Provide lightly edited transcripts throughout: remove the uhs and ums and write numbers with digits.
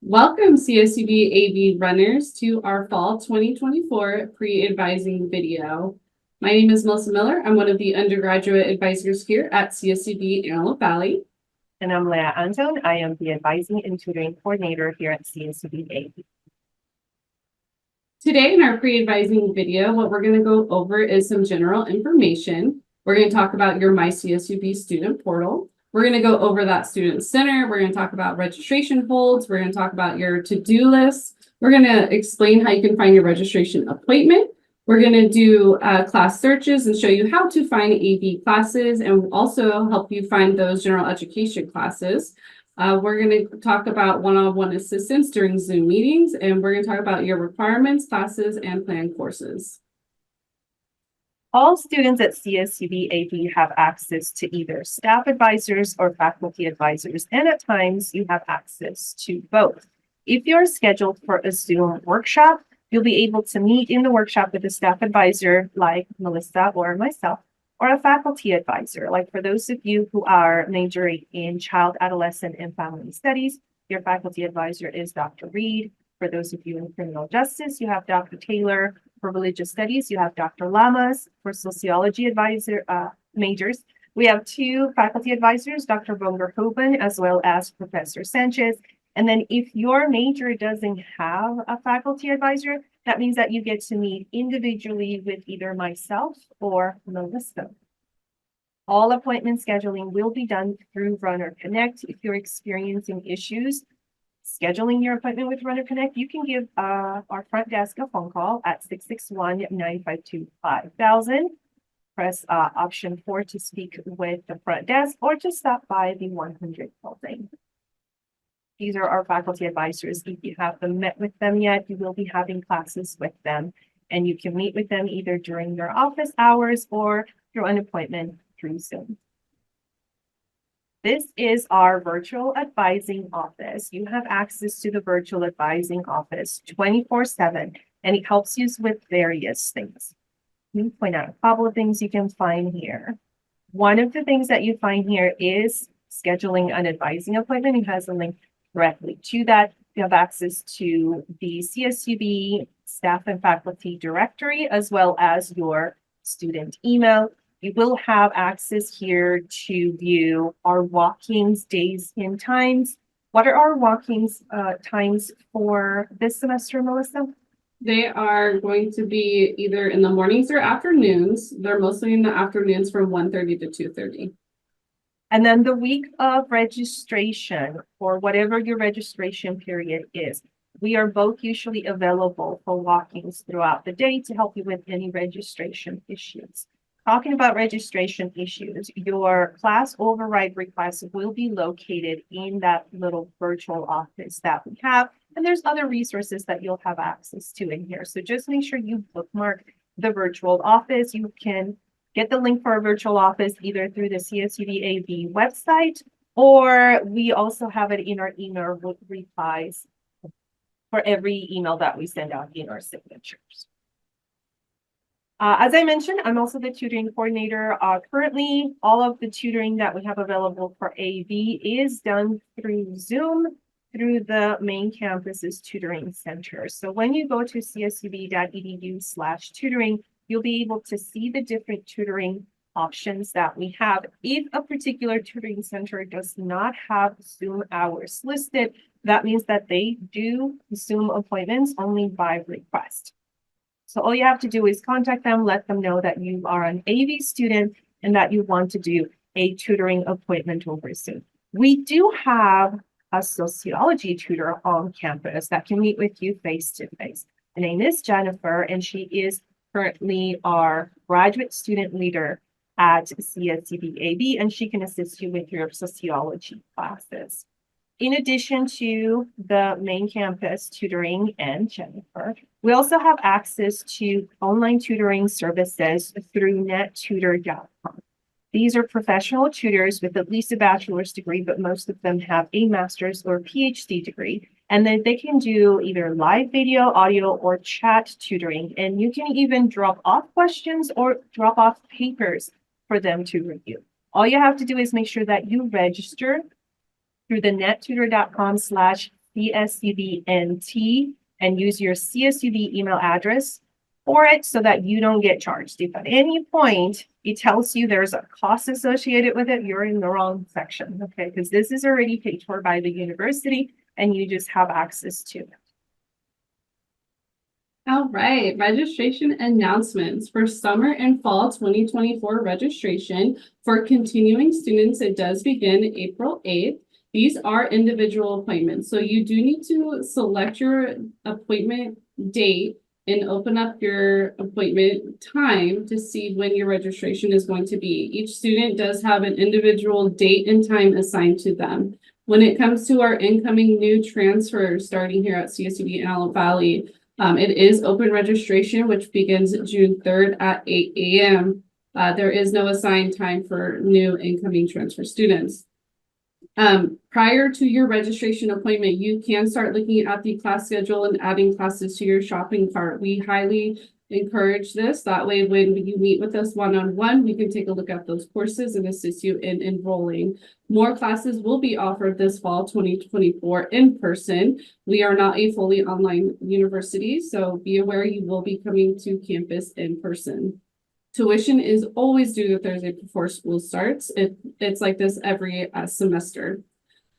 Welcome CSUB AV runners to our fall 2024 pre-advising video. My name is Melissa Miller. I'm one of the undergraduate advisors here at CSUB Antelope Valley. And I'm Leah Anton. I am the advising and tutoring coordinator here at CSUB AV. Today in our pre-advising video, what we're going to go over is some general information. We're going to talk about your My CSUB student portal. We're going to go over that student center. We're going to talk about registration holds. We're going to talk about your to-do list. We're going to explain how you can find your registration appointment. We're going to do class searches and show you how to find AV classes and also help you find those general education classes. We're going to talk about one-on-one assistance during Zoom meetings, and we're going to talk about your requirements, classes, and planned courses. All students at CSUB AV have access to either staff advisors or faculty advisors, and at times you have access to both. If you're scheduled for a Zoom workshop, you'll be able to meet in the workshop with a staff advisor like Melissa or myself, or a faculty advisor. Like for those of you who are majoring in child, adolescent, and family studies, your faculty advisor is Dr. Reed. For those of you in criminal justice, you have Dr. Taylor. For religious studies, you have Dr. Lamas. For sociology advisor majors, we have two faculty advisors, Dr. Bonger-Hoban, as well as Professor Sanchez. And then if your major doesn't have a faculty advisor, that means that you get to meet individually with either myself or Melissa. All appointment scheduling will be done through Runner Connect. If you're experiencing issues scheduling your appointment with Runner Connect, you can give our front desk a phone call at 661-952-5000. Press option 4 to speak with the front desk or to stop by the 100 building. These are our faculty advisors. If you haven't met with them yet, you will be having classes with them, and you can meet with them either during your office hours or through an appointment through Zoom. This is our virtual advising office. You have access to the virtual advising office 24/7, and it helps you with various things. Let me point out a couple of things you can find here. One of the things that you find here is scheduling an advising appointment. It has a link directly to that. You have access to the CSUB staff and faculty directory, as well as your student email. You will have access here to view our walk-ins days and times. What are our walk-ins times for this semester, Melissa? They are going to be either in the mornings or afternoons. They're mostly in the afternoons from 1:30 to 2:30. And then the week of registration, or whatever your registration period is, we are both usually available for walk-ins throughout the day to help you with any registration issues. Talking about registration issues, your class override request will be located in that little virtual office that we have. And there's other resources that you'll have access to in here. So just make sure you bookmark the virtual office. You can get the link for our virtual office either through the CSUB AV website, or we also have it in our email replies for every email that we send out in our signatures. As I mentioned, I'm also the tutoring coordinator. Currently, all of the tutoring that we have available for AV is done through Zoom, through the main campus's tutoring center. So when you go to csub.edu/tutoring, you'll be able to see the different tutoring options that we have. If a particular tutoring center does not have Zoom hours listed, that means that they do Zoom appointments only by request. So all you have to do is contact them, let them know that you are an AV student and that you want to do a tutoring appointment over Zoom. We do have a sociology tutor on campus that can meet with you face-to-face. Her name is Jennifer, and she is currently our graduate student leader at CSUB AV, and she can assist you with your sociology classes. In addition to the main campus tutoring and Jennifer, we also have access to online tutoring services through nettutor.com. These are professional tutors with at least a bachelor's degree, but most of them have a master's or PhD degree. And then they can do either live video, audio, or chat tutoring. And you can even drop off questions or drop off papers for them to review. All you have to do is make sure that you register through the nettutor.com/CSUB CSUBNT and use your CSUB email address for it so that you don't get charged. If at any point it tells you there's a cost associated with it, you're in the wrong section, okay? Because this is already paid for by the university and you just have access to it. All right, registration announcements for summer and fall 2024 registration for continuing students. It does begin April 8th. These are individual appointments, so you do need to select your appointment date and open up your appointment time to see when your registration is going to be. Each student does have an individual date and time assigned to them. When it comes to our incoming new transfers starting here at CSUB Antelope Valley, it is open registration, which begins June 3rd at 8 a.m. There is no assigned time for new incoming transfer students. Prior to your registration appointment, you can start looking at the class schedule and adding classes to your shopping cart. We highly encourage this. That way, when you meet with us one-on-one, we can take a look at those courses and assist you in enrolling. More classes will be offered this fall 2024 in person. We are not a fully online university, so be aware you will be coming to campus in person. Tuition is always due the Thursday before school starts. It's like this every semester.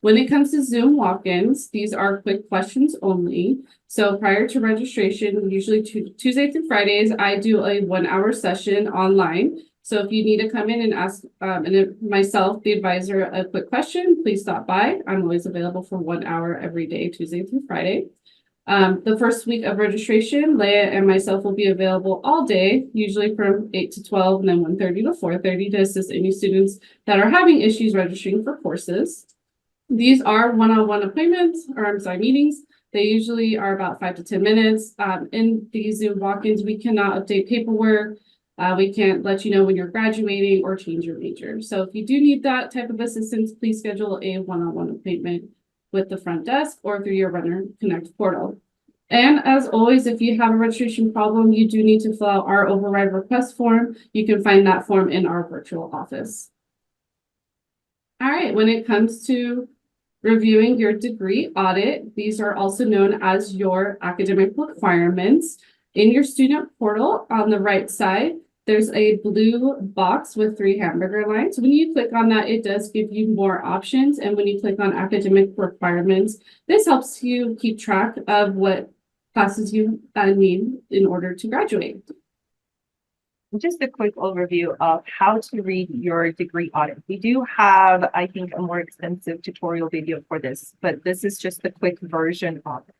When it comes to Zoom walk-ins, these are quick questions only. So prior to registration, usually Tuesday through Fridays, I do a 1-hour session online. So if you need to come in and ask myself, the advisor, a quick question, please stop by. I'm always available for 1 hour every day, Tuesday through Friday. The first week of registration, Leah and myself will be available all day, usually from 8 to 12 and then 1:30 to 4:30 to assist any students that are having issues registering for courses. These are one-on-one appointments, or I'm sorry, meetings. They usually are about 5 to 10 minutes. In these Zoom walk-ins, we cannot update paperwork. We can't let you know when you're graduating or change your major. So if you do need that type of assistance, please schedule a one-on-one appointment with the front desk or through your Runner Connect portal. And as always, if you have a registration problem, you do need to fill out our override request form. You can find that form in our virtual office. All right, when it comes to reviewing your degree audit, these are also known as your academic requirements. In your student portal on the right side, there's a blue box with 3 hamburger lines. When you click on that, it does give you more options. And when you click on academic requirements, this helps you keep track of what classes you need in order to graduate. Just a quick overview of how to read your degree audit. We do have, I think, a more extensive tutorial video for this, but this is just the quick version of it.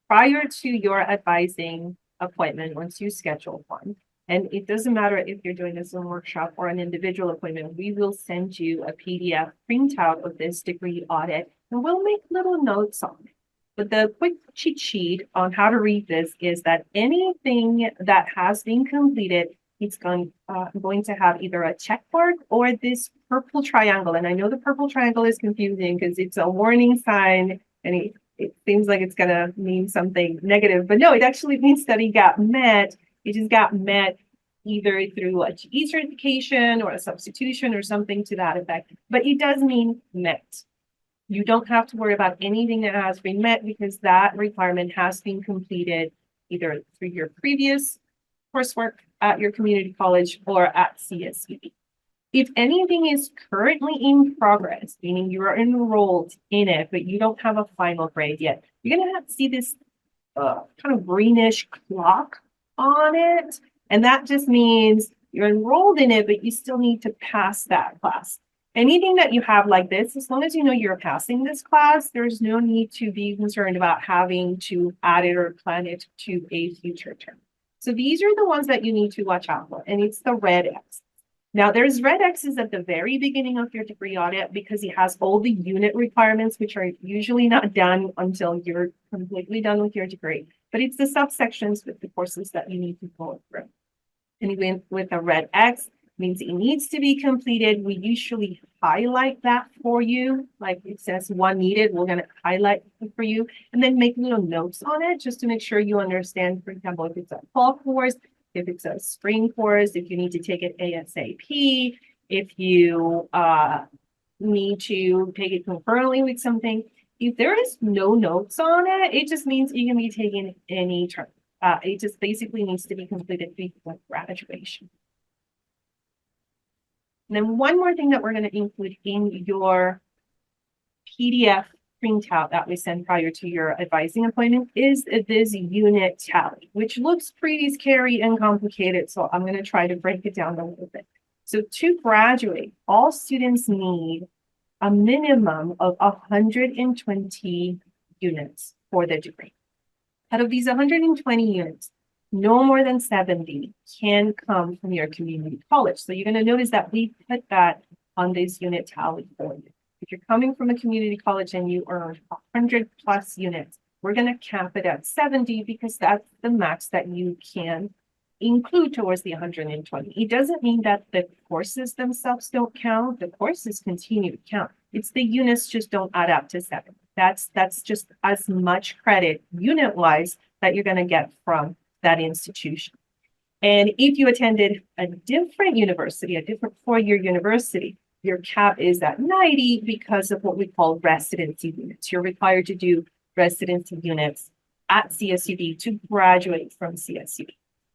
Prior to your advising appointment, once you schedule one, and it doesn't matter if you're doing a Zoom workshop or an individual appointment, we will send you a PDF printout of this degree audit, and we'll make little notes on it. But the quick cheat sheet on how to read this is that anything that has been completed, it's going to have either a check mark or this purple triangle. And I know the purple triangle is confusing because it's a warning sign and it seems like it's going to mean something negative. But no, it actually means that it got met. It just got met either through a GE certification or a substitution or something to that effect. But it does mean met. You don't have to worry about anything that has been met because that requirement has been completed either through your previous coursework at your community college or at CSUB. If anything is currently in progress, meaning you are enrolled in it, but you don't have a final grade yet, you're going to have to see this kind of greenish clock on it. And that just means you're enrolled in it, but you still need to pass that class. Anything that you have like this, as long as you know you're passing this class, there's no need to be concerned about having to add it or plan it to a future term. So these are the ones that you need to watch out for, and it's the red X. Now there's red X's at the very beginning of your degree audit because it has all the unit requirements, which are usually not done until you're completely done with your degree. But it's the subsections with the courses that you need to go through. And with a red X, means it needs to be completed. We usually highlight that for you. Like it says one needed, we're going to highlight it for you and then make little notes on it just to make sure you understand, for example, if it's a fall course, if it's a spring course, if you need to take it ASAP, if you need to take it concurrently with something. If there is no notes on it, it just means you can be taking any term. It just basically needs to be completed before graduation. And then one more thing that we're going to include in your PDF printout that we send prior to your advising appointment is this unit tally, which looks pretty scary and complicated. So I'm going to try to break it down a little bit. So to graduate, all students need a minimum of 120 units for the degree. Out of these 120 units, no more than 70 can come from your community college. So you're going to notice that we put that on this unit tally for you. If you're coming from a community college and you earned 100 plus units, we're going to cap it at 70 because that's the max that you can include towards the 120. It doesn't mean that the courses themselves don't count. The courses continue to count. It's the units just don't add up to 7. That's just as much credit unit-wise that you're going to get from that institution. And if you attended a different university, a different four-year university, your cap is at 90 because of what we call residency units. You're required to do residency units at CSUB to graduate from CSUB.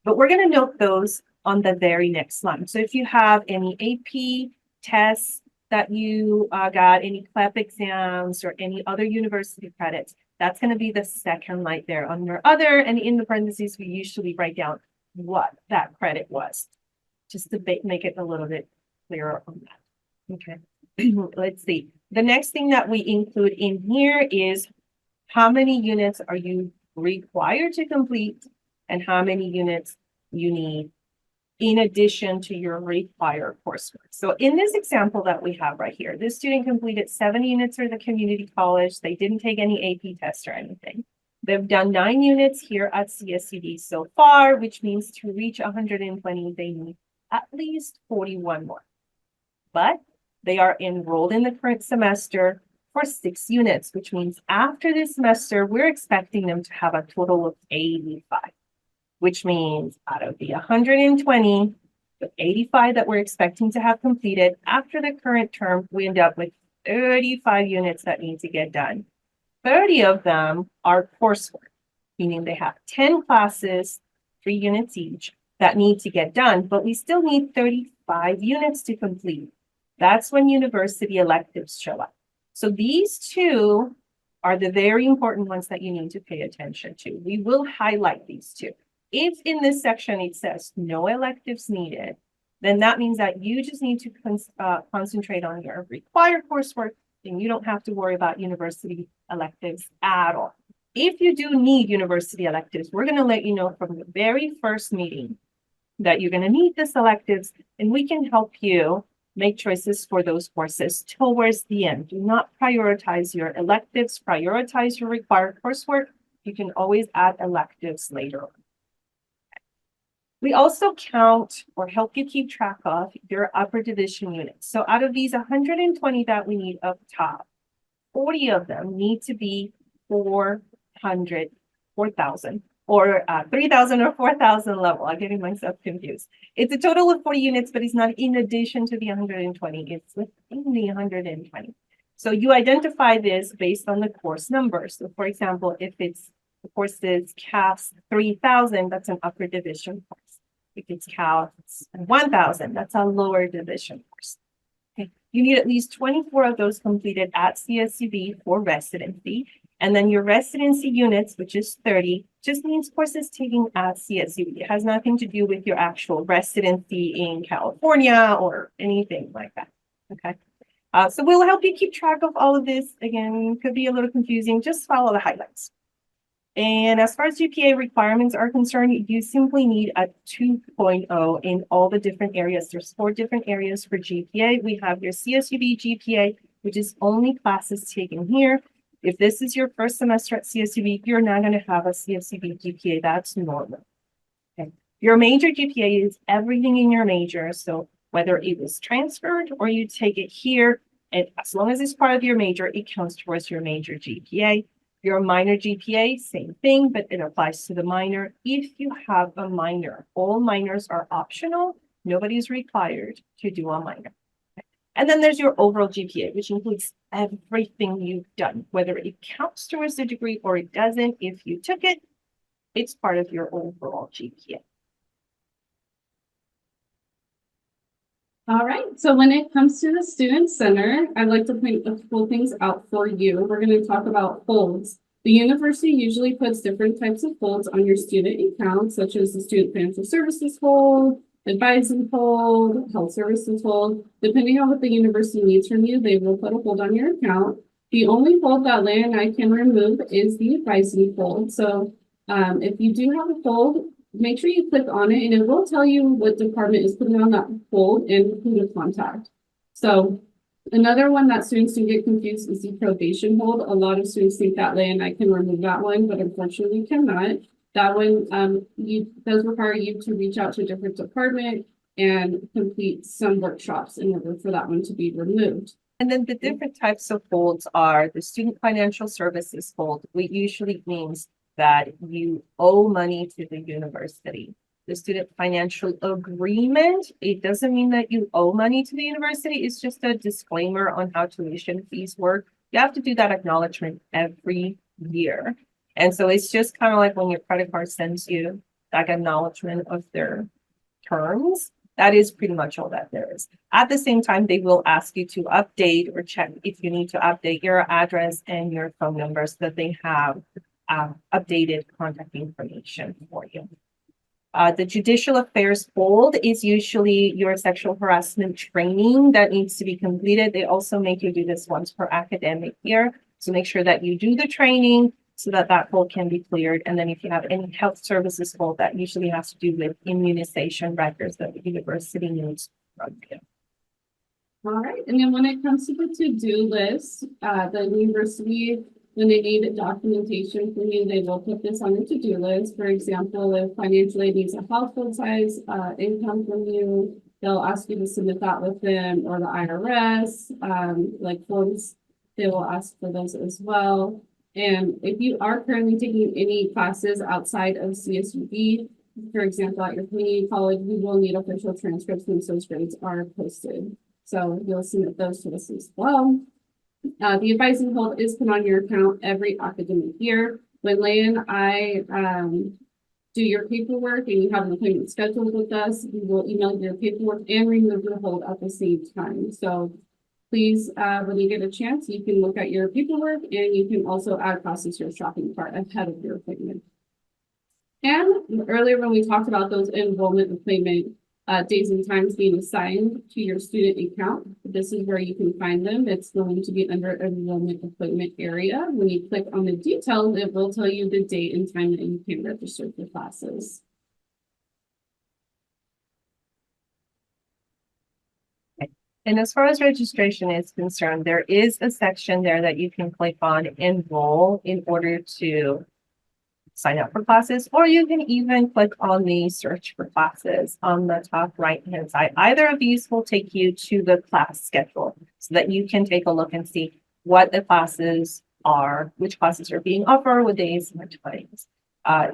But we're going to note those on the very next slide. So if you have any AP tests that you got, any CLEP exams or any other university credits, that's going to be the second line there under other, and in the parentheses, we usually write down what that credit was, just to make it a little bit clearer on that. Okay, let's see. The next thing that we include in here is how many units are you required to complete and how many units you need in addition to your required coursework. So in this example that we have right here, this student completed 70 units for the community college. They didn't take any AP tests or anything. They've done 9 units here at CSUB so far, which means to reach 120, they need at least 41 more. But they are enrolled in the current semester for 6 units, which means after this semester, we're expecting them to have a total of 85. Which means out of the 120, the 85 that we're expecting to have completed after the current term, we end up with 35 units that need to get done. 30 of them are coursework, meaning they have 10 classes, 3 units each, that need to get done, but we still need 35 units to complete. That's when university electives show up. So these two are the very important ones that you need to pay attention to. We will highlight these two. If in this section it says no electives needed, then that means that you just need to concentrate on your required coursework and you don't have to worry about university electives at all. If you do need university electives, we're going to let you know from the very first meeting that you're going to need these electives, and we can help you make choices for those courses towards the end. Do not prioritize your electives, prioritize your required coursework. You can always add electives later on. We also count or help you keep track of your upper division units. So out of these 120 that we need up top, 40 of them need to be 4,000 or 3,000 or 4,000 level. I'm getting myself confused. It's a total of 40 units, but it's not in addition to the 120. It's within the 120. So you identify this based on the course number. So for example, if it's the course is CAS 3,000, that's an upper division course. If it's CAS 1,000, that's a lower division course. Okay. You need at least 24 of those completed at CSUB for residency. And then your residency units, which is 30, just means courses taken at CSUB. It has nothing to do with your actual residency in California or anything like that. Okay. So we'll help you keep track of all of this. Again, could be a little confusing. Just follow the highlights. And as far as GPA requirements are concerned, you simply need a 2.0 in all the different areas. There's 4 different areas for GPA. We have your CSUB GPA, which is only classes taken here. If this is your first semester at CSUB, you're not going to have a CSUB GPA. That's normal. Okay. Your major GPA is everything in your major. So whether it was transferred or you take it here, and as long as it's part of your major, it counts towards your major GPA. Your minor GPA, same thing, but it applies to the minor. If you have a minor, all minors are optional. Nobody's required to do a minor. And then there's your overall GPA, which includes everything you've done, whether it counts towards the degree or it doesn't. If you took it, it's part of your overall GPA. All right, so when it comes to the Student Center, I'd like to point a couple things out for you. We're going to talk about holds. The university usually puts different types of holds on your student accounts, such as the Student Financial Services hold, advising hold, health services hold. Depending on what the university needs from you, they will put a hold on your account. The only hold that Leigh and I can remove is the advising hold. So if you do have a hold, make sure you click on it and it will tell you what department is putting on that hold and who to contact. So another one that students do get confused is the probation hold. A lot of students think that Leigh and I can remove that one, but unfortunately cannot. That one does require you to reach out to a different department and complete some workshops in order for that one to be removed. And then the different types of holds are the Student Financial Services hold, which usually means that you owe money to the university. The Student Financial Agreement, it doesn't mean that you owe money to the university. It's just a disclaimer on how tuition fees work. You have to do that acknowledgement every year. And so it's just kind of like when your credit card sends you that acknowledgement of their terms. That is pretty much all that there is. At the same time, they will ask you to update or check if you need to update your address and your phone number so that they have updated contact information for you. The Judicial Affairs hold is usually your sexual harassment training that needs to be completed. They also make you do this once per academic year. So make sure that you do the training so that that hold can be cleared. And then if you have any health services hold, that usually has to do with immunization records that the university needs from you. All right, and then when it comes to the to-do list, the university, when they need documentation from you, they will put this on the to-do list. For example, if financial aid needs a household size income from you, they'll ask you to submit that with them, or the IRS, like forms, they will ask for those as well. And if you are currently taking any classes outside of CSUB, for example, at your community college, we will need official transcripts once those grades are posted. So you'll submit those to us as well. The advising hold is put on your account every academic year. When Leigh and I do your paperwork and you have an appointment scheduled with us, we will email your paperwork and remove your hold at the same time. So please, when you get a chance, you can look at your paperwork and you can also add classes to your shopping cart ahead of your appointment. And earlier when we talked about those enrollment appointment days and times being assigned to your student account, this is where you can find them. It's going to be under enrollment appointment area. When you click on the details, it will tell you the date and time that you can register for classes. And as far as registration is concerned, there is a section there that you can click on enroll in order to sign up for classes, or you can even click on the search for classes on the top right-hand side. Either of these will take you to the class schedule so that you can take a look and see what the classes are, which classes are being offered, what days and times.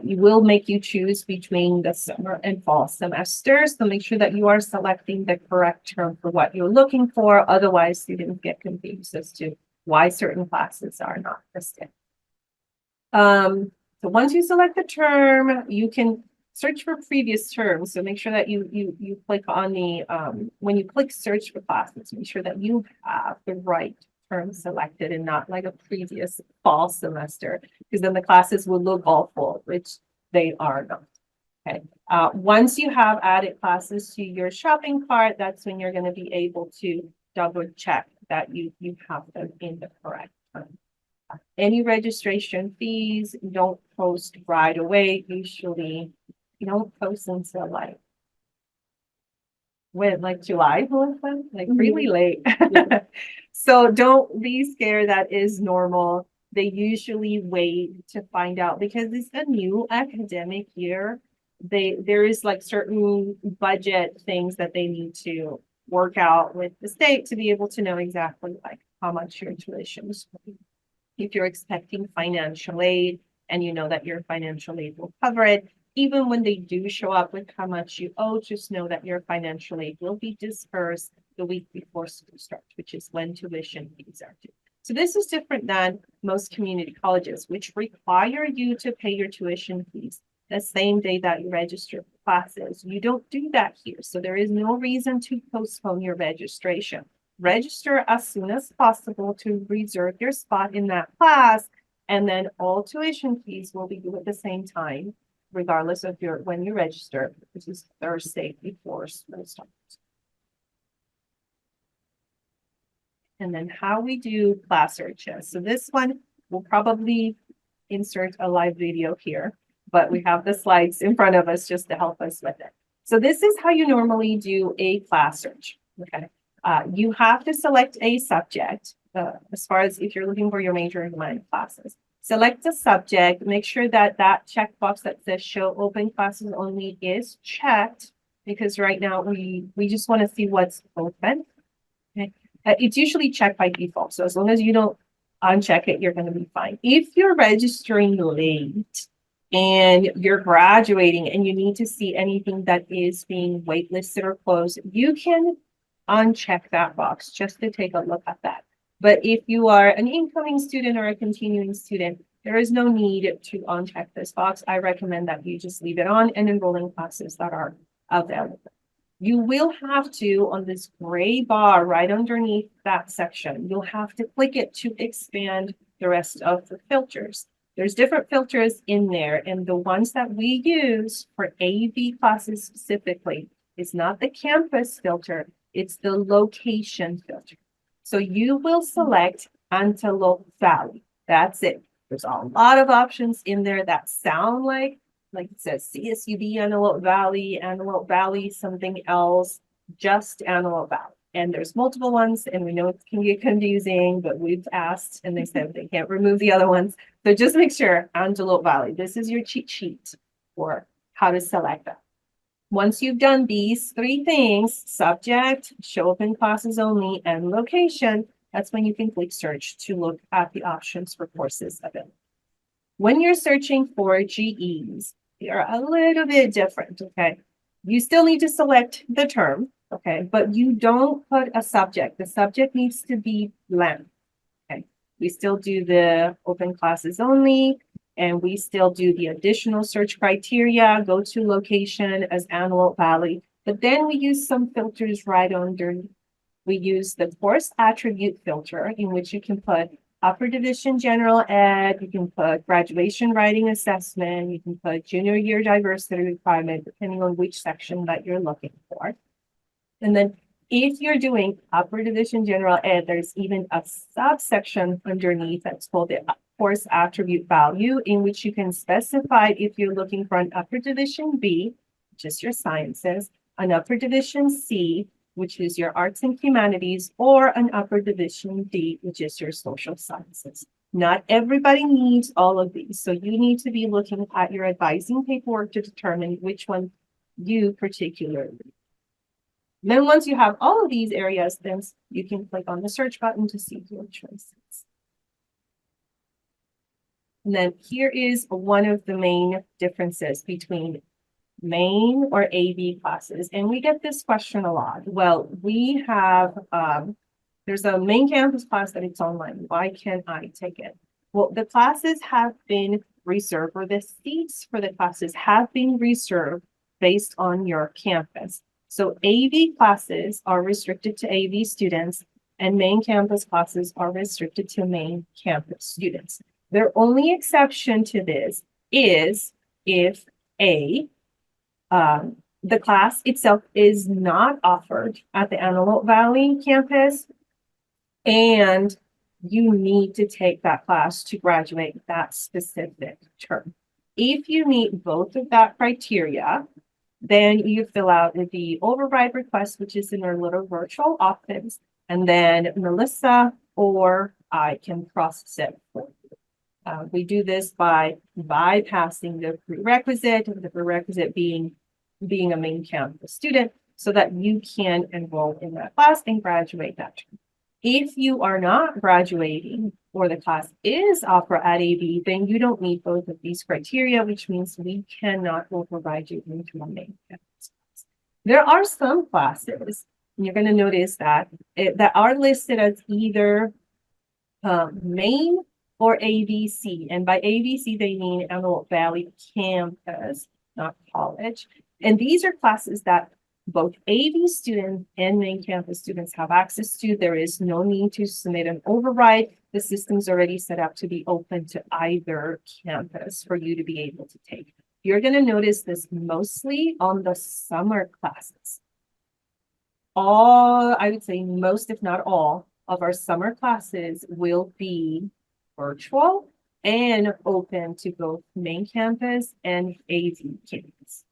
You will make you choose between the summer and fall semesters, so make sure that you are selecting the correct term for what you're looking for. Otherwise, students get confused as to why certain classes are not listed. So once you select the term, you can search for previous terms. So make sure that you click on the, when you click search for classes, make sure that you have the right term selected and not like a previous fall semester, because then the classes will look all full, which they are not. Okay. Once you have added classes to your shopping cart, that's when you're going to be able to double check that you have them in the correct term. Any registration fees, don't post right away. Usually you don't post until like July, like really late. So don't be scared. That is normal. They usually wait to find out because it's a new academic year. There is like certain budget things that they need to work out with the state to be able to know exactly like how much your tuition is. If you're expecting financial aid and you know that your financial aid will cover it, even when they do show up with how much you owe, just know that your financial aid will be dispersed the week before school starts, which is when tuition fees are due. So this is different than most community colleges, which require you to pay your tuition fees the same day that you register for classes. You don't do that here. So there is no reason to postpone your registration. Register as soon as possible to reserve your spot in that class. And then all tuition fees will be due at the same time, regardless of when you register, which is Thursday before school starts. And then how we do class searches. So this one, we'll probably insert a live video here, but we have the slides in front of us just to help us with it. So this is how you normally do a class search, okay? You have to select a subject, as far as if you're looking for your major and minor classes. Select a subject, make sure that that checkbox that says show open classes only is checked, because right now we just want to see what's open, okay? It's usually checked by default, so as long as you don't uncheck it, you're going to be fine. If you're registering late and you're graduating and you need to see anything that is being waitlisted or closed, you can uncheck that box just to take a look at that. But if you are an incoming student or a continuing student, there is no need to uncheck this box. I recommend that you just leave it on and enroll in classes that are available. You will have to, on this gray bar right underneath that section, you'll have to click it to expand the rest of the filters. There's different filters in there, and the ones that we use for AV classes specifically is not the campus filter, it's the location filter. So you will select Antelope Valley. That's it. There's a lot of options in there that sound like it says CSUB, Antelope Valley, something else, just Antelope Valley. And there's multiple ones, and we know it can get confusing, but we've asked and they said they can't remove the other ones. So just make sure Antelope Valley, this is your cheat sheet for how to select that. Once you've done these three things, subject, show open classes only, and location, that's when you can click search to look at the options for courses available. When you're searching for GEs, they are a little bit different, okay? You still need to select the term, okay? But you don't put a subject. The subject needs to be blank, okay? We still do the open classes only, and we still do the additional search criteria, go to location as Antelope Valley, but then we use some filters right underneath. We use the course attribute filter, in which you can put upper division general ed, you can put graduation writing assessment, you can put junior year diversity requirement, depending on which section that you're looking for. And then if you're doing upper division general ed, there's even a subsection underneath that's called the course attribute value, in which you can specify if you're looking for an upper division B, which is your sciences, an upper division C, which is your arts and humanities, or an upper division D, which is your social sciences. Not everybody needs all of these, so you need to be looking at your advising paperwork to determine which one you particularly. Then once you have all of these areas, then you can click on the search button to see your choices. And then here is one of the main differences between main or AV classes. And we get this question a lot. Well, we have, there's a main campus class that it's online. Why can't I take it? Well, the classes have been reserved, or the seats for the classes have been reserved based on your campus. So AV classes are restricted to AV students, and main campus classes are restricted to main campus students. Their only exception to this is if the class itself is not offered at the Antelope Valley campus, and you need to take that class to graduate that specific term. If you meet both of that criteria, then you fill out the override request, which is in our little virtual office, and then Melissa or I can process it for you. We do this by bypassing the prerequisite being a main campus student, so that you can enroll in that class and graduate that term. If you are not graduating or the class is offered at AV, then you don't meet both of these criteria, which means we cannot override you into a main campus class. There are some classes you're going to notice that that are listed as either main or ABC. And by ABC, they mean Antelope Valley campus, not college. And these are classes that both AV students and main campus students have access to. There is no need to submit an override. The system's already set up to be open to either campus for you to be able to take. You're going to notice this mostly on the summer classes. I would say most, if not all, of our summer classes will be virtual and open to both main campus and AV campus.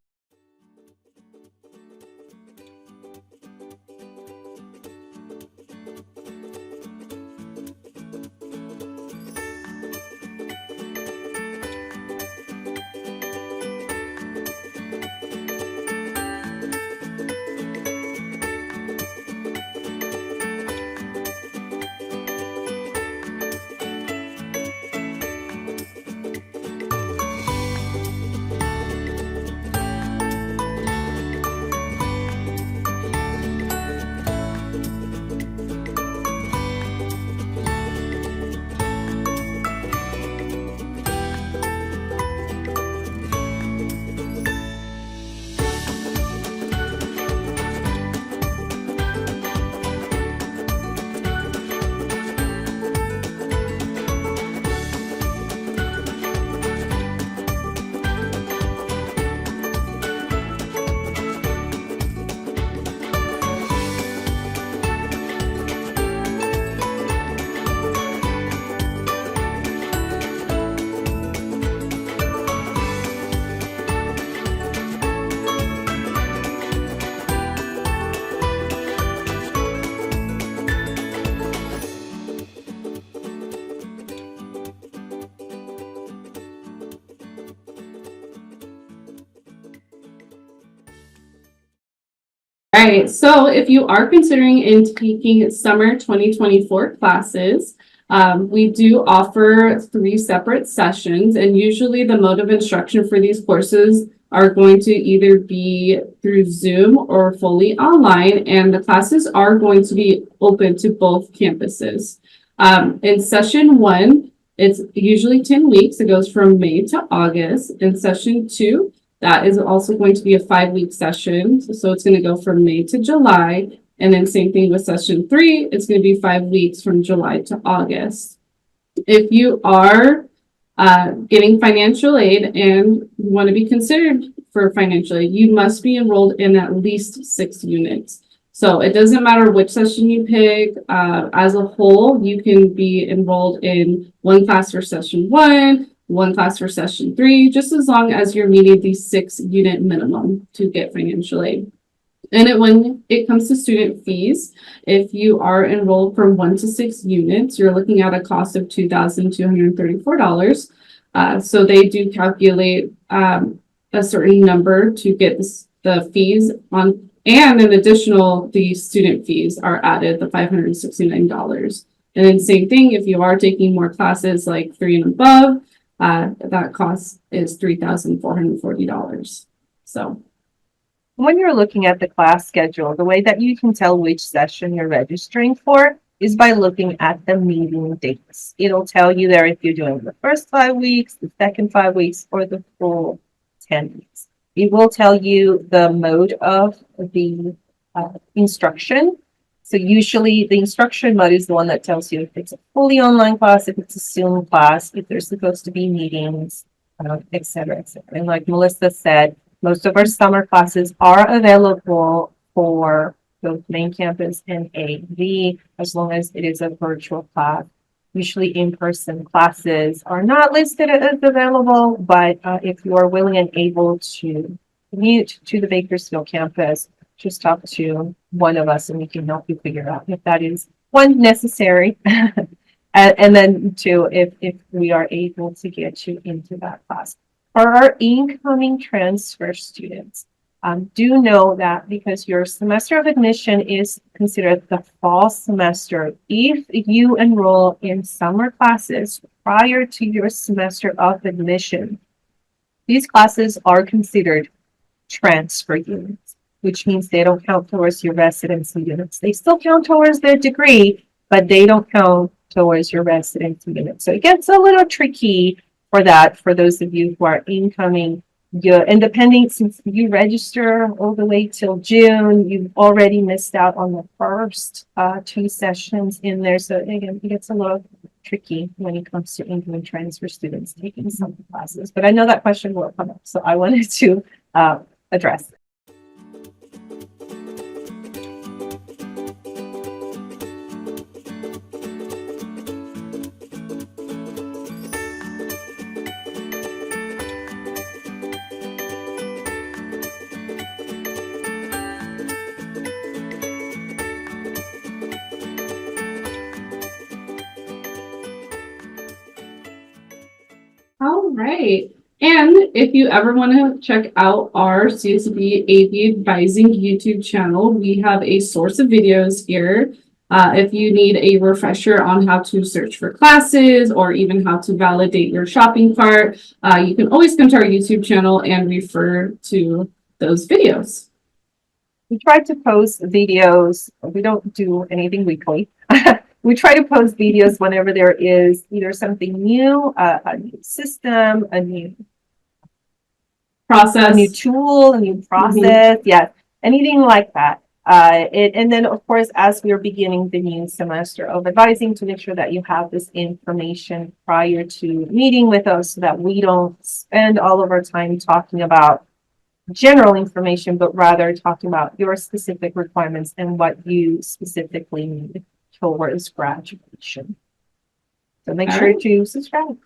All right, so if you are considering in taking summer 2024 classes, we do offer 3 separate sessions, and usually the mode of instruction for these courses are going to either be through Zoom or fully online, and the classes are going to be open to both campuses. In session 1, it's usually 10 weeks. It goes from May to August. In session 2, that is also going to be a 5-week session. So it's going to go from May to July. And then same thing with session 3, it's going to be 5 weeks from July to August. If you are getting financial aid and want to be considered for financial aid, you must be enrolled in at least 6 units. So it doesn't matter which session you pick. As a whole, you can be enrolled in 1 class for session 1, 1 class for session 3, just as long as you're meeting the 6-unit minimum to get financial aid. And when it comes to student fees, if you are enrolled from 1 to 6 units, you're looking at a cost of $2,234. So they do calculate a certain number to get the fees on, and an additional, the student fees are added, the $569. And then same thing, if you are taking more classes like 3 and above, that cost is $3,440. So when you're looking at the class schedule, the way that you can tell which session you're registering for is by looking at the meeting dates. It'll tell you there if you're doing the first 5 weeks, the second 5 weeks, or the full 10 weeks. It will tell you the mode of the instruction. So usually the instruction mode is the one that tells you if it's a fully online class, if it's a Zoom class, if there's supposed to be meetings, et cetera, et cetera. And like Melissa said, most of our summer classes are available for both main campus and AV, as long as it is a virtual class. Usually in-person classes are not listed as available, but if you are willing and able to commute to the Bakersfield campus, just talk to one of us and we can help you figure out if that is, 1, necessary, and then 2, if we are able to get you into that class. For our incoming transfer students, do know that because your semester of admission is considered the fall semester, if you enroll in summer classes prior to your semester of admission, these classes are considered transfer units. which means they don't count towards your residency units. They still count towards their degree, but they don't count towards your residency unit. So it gets a little tricky for that, for those of you who are incoming. And depending, since you register all the way till June, you've already missed out on the first 2 sessions in there. So again, it gets a little tricky when it comes to incoming transfer students taking some classes. But I know that question will come up, so I wanted to address it. All right. And if you ever want to check out our CSUB AV Advising YouTube channel, we have a source of videos here. If you need a refresher on how to search for classes or even how to validate your shopping cart, you can always come to our YouTube channel and refer to those videos. We try to post videos. We don't do anything weekly. We try to post videos whenever there is either something new, a new system, a new tool, a new process. Yes, anything like that. And then, of course, as we're beginning the new semester of advising, to make sure that you have this information prior to meeting with us so that we don't spend all of our time talking about general information, but rather talking about your specific requirements and what you specifically need towards graduation. So make sure to subscribe.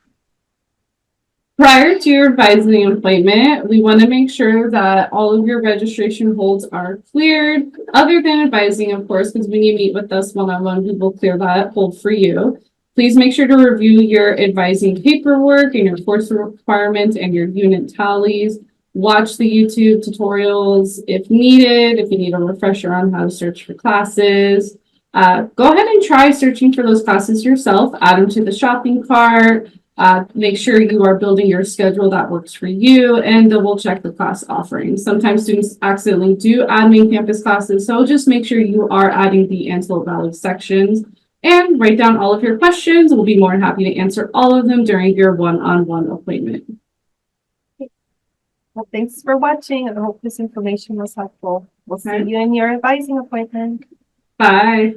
Prior to your advising appointment, we want to make sure that all of your registration holds are cleared, other than advising, of course, because when you meet with us one-on-one, we will clear that hold for you. Please make sure to review your advising paperwork and your course requirements and your unit tallies. Watch the YouTube tutorials if needed, if you need a refresher on how to search for classes. Go ahead and try searching for those classes yourself. Add them to the shopping cart. Make sure you are building your schedule that works for you, and double check the class offerings. Sometimes students accidentally do add main campus classes, so just make sure you are adding the Antelope Valley sections and write down all of your questions. We'll be more than happy to answer all of them during your one-on-one appointment. Well, thanks for watching. I hope this information was helpful. We'll see you in your advising appointment. Bye.